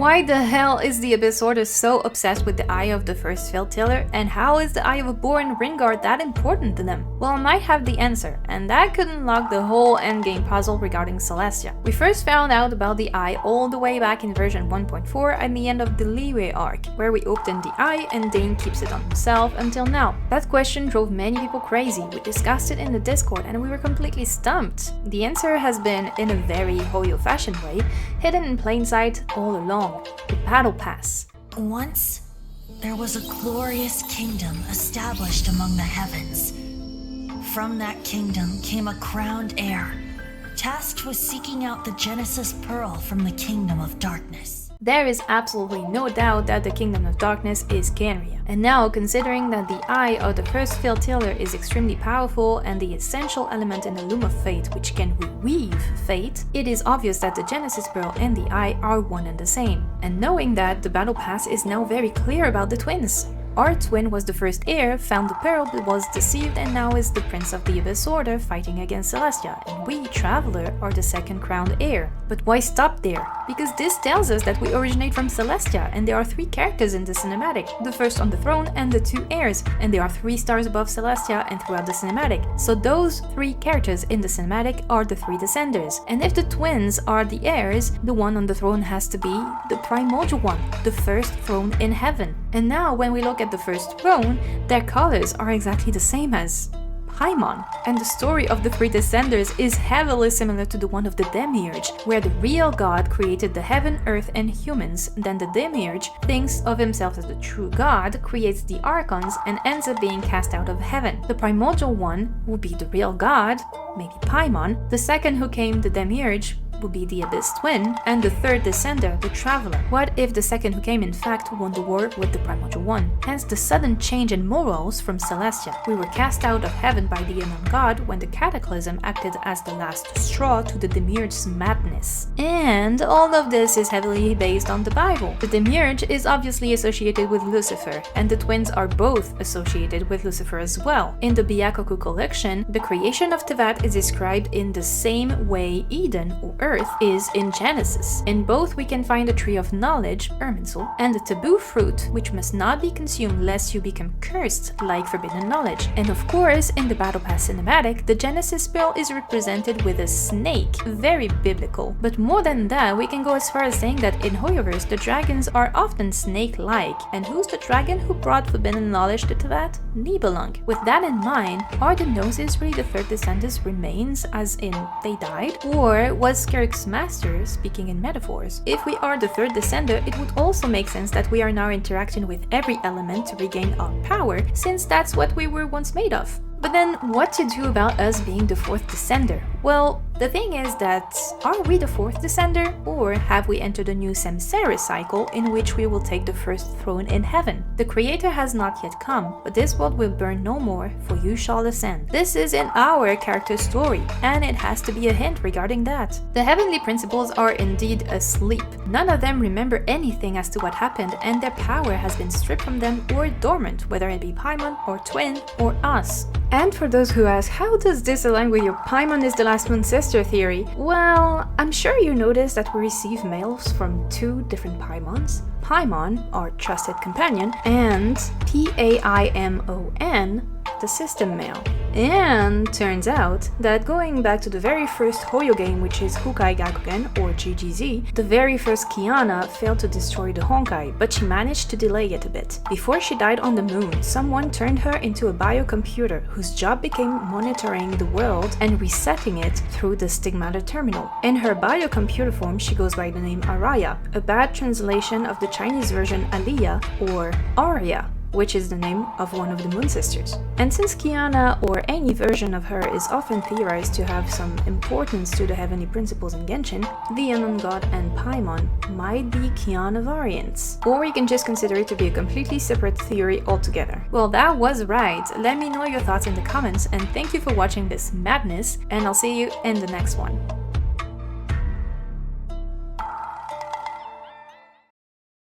Why the hell is the Abyss Order so obsessed with the eye of the first Failed Tailor, and how is the eye of Bor and Ringard that important to them? Well, I might have the answer, and that could unlock the whole endgame puzzle regarding Celestia. We first found out about the eye all the way back in version 1.4 at the end of the Liyue arc, where we opened the eye and Dane keeps it on himself until now. That question drove many people crazy. We discussed it in the Discord and we were completely stumped. The answer has been, in a very Hoyo fashion way, hidden in plain sight all along. The Battle Pass. Once, there was a glorious kingdom established among the heavens. From that kingdom came a crowned heir, tasked with seeking out the Genesis Pearl from the Kingdom of Darkness. There is absolutely no doubt that the Kingdom of Darkness is Ganria. And now, considering that the eye of the first Failed Tailor is extremely powerful and the essential element in the Loom of Fate which can reweave fate, it is obvious that the Genesis Pearl and the eye are one and the same. And knowing that, the Battle Pass is now very clear about the twins. Our twin was the first heir, found the pearl but was deceived, and now is the Prince of the Abyss Order fighting against Celestia, and we, Traveler, are the second crowned heir. But why stop there? Because this tells us that we originate from Celestia, and there are 3 characters in the cinematic, the first on the throne and the 2 heirs, and there are 3 stars above Celestia and throughout the cinematic. So those 3 characters in the cinematic are the 3 descenders, and if the twins are the heirs, the one on the throne has to be the primordial one, the first throne in heaven. And now when we look at the first throne, their colors are exactly the same as Paimon. And the story of the 3 descenders is heavily similar to the one of the Demiurge, where the real god created the heaven, earth and humans, then the Demiurge thinks of himself as the true god, creates the Archons and ends up being cast out of heaven. The primordial one will be the real god, maybe Paimon, the second who came, the Demiurge, would be the Abyss Twin, and the third descender, the Traveler. What if the second who came in fact won the war with the Primordial One? Hence the sudden change in morals from Celestia. We were cast out of heaven by the unknown god when the Cataclysm acted as the last straw to the Demiurge's madness. And all of this is heavily based on the Bible. The Demiurge is obviously associated with Lucifer, and the twins are both associated with Lucifer as well. In the Byakugan collection, the creation of Tevat is described in the same way Eden, or Earth, is in Genesis. In both we can find the tree of knowledge, Irminsul, and the taboo fruit, which must not be consumed lest you become cursed, like forbidden knowledge. And of course, in the Battle Pass cinematic, the Genesis Pearl is represented with a snake, very biblical. But more than that, we can go as far as saying that in Hoyoverse, the dragons are often snake-like. And who's the dragon who brought forbidden knowledge to Tevat? Nibelung. With that in mind, are the Gnosis really the third descendants' remains, as in they died? Or was Skirk's master speaking in metaphors? If we are the third descender, it would also make sense that we are now interacting with every element to regain our power, since that's what we were once made of. But then, what to do about us being the fourth descender? Well, the thing is that, are we the fourth descender, or have we entered a new Samsara cycle in which we will take the first throne in heaven? The Creator has not yet come, but this world will burn no more, for you shall ascend. This is in our character's story, and it has to be a hint regarding that. The heavenly principles are indeed asleep. None of them remember anything as to what happened, and their power has been stripped from them or dormant, whether it be Paimon, or Twin, or us. And for those who ask, how does this align with your Paimon is the last moon sister theory? Well, I'm sure you noticed that we receive mails from 2 different Paimons. Paimon, our trusted companion, and Paimon, the system mail. And turns out that going back to the very first Hoyo game, which is Hukai Gakugen or GGZ, the very first Kiana failed to destroy the Honkai, but she managed to delay it a bit. Before she died on the moon, someone turned her into a biocomputer whose job became monitoring the world and resetting it through the Stigmata terminal. In her biocomputer form, she goes by the name Araya, a bad translation of the Chinese version Aliyah or Arya, which is the name of one of the Moon Sisters. And since Kiana, or any version of her, is often theorized to have some importance to the heavenly principles in Genshin, the unknown god and Paimon might be Kiana variants. Or you can just consider it to be a completely separate theory altogether. Well, that was right. Let me know your thoughts in the comments, and thank you for watching this madness, and I'll see you in the next one.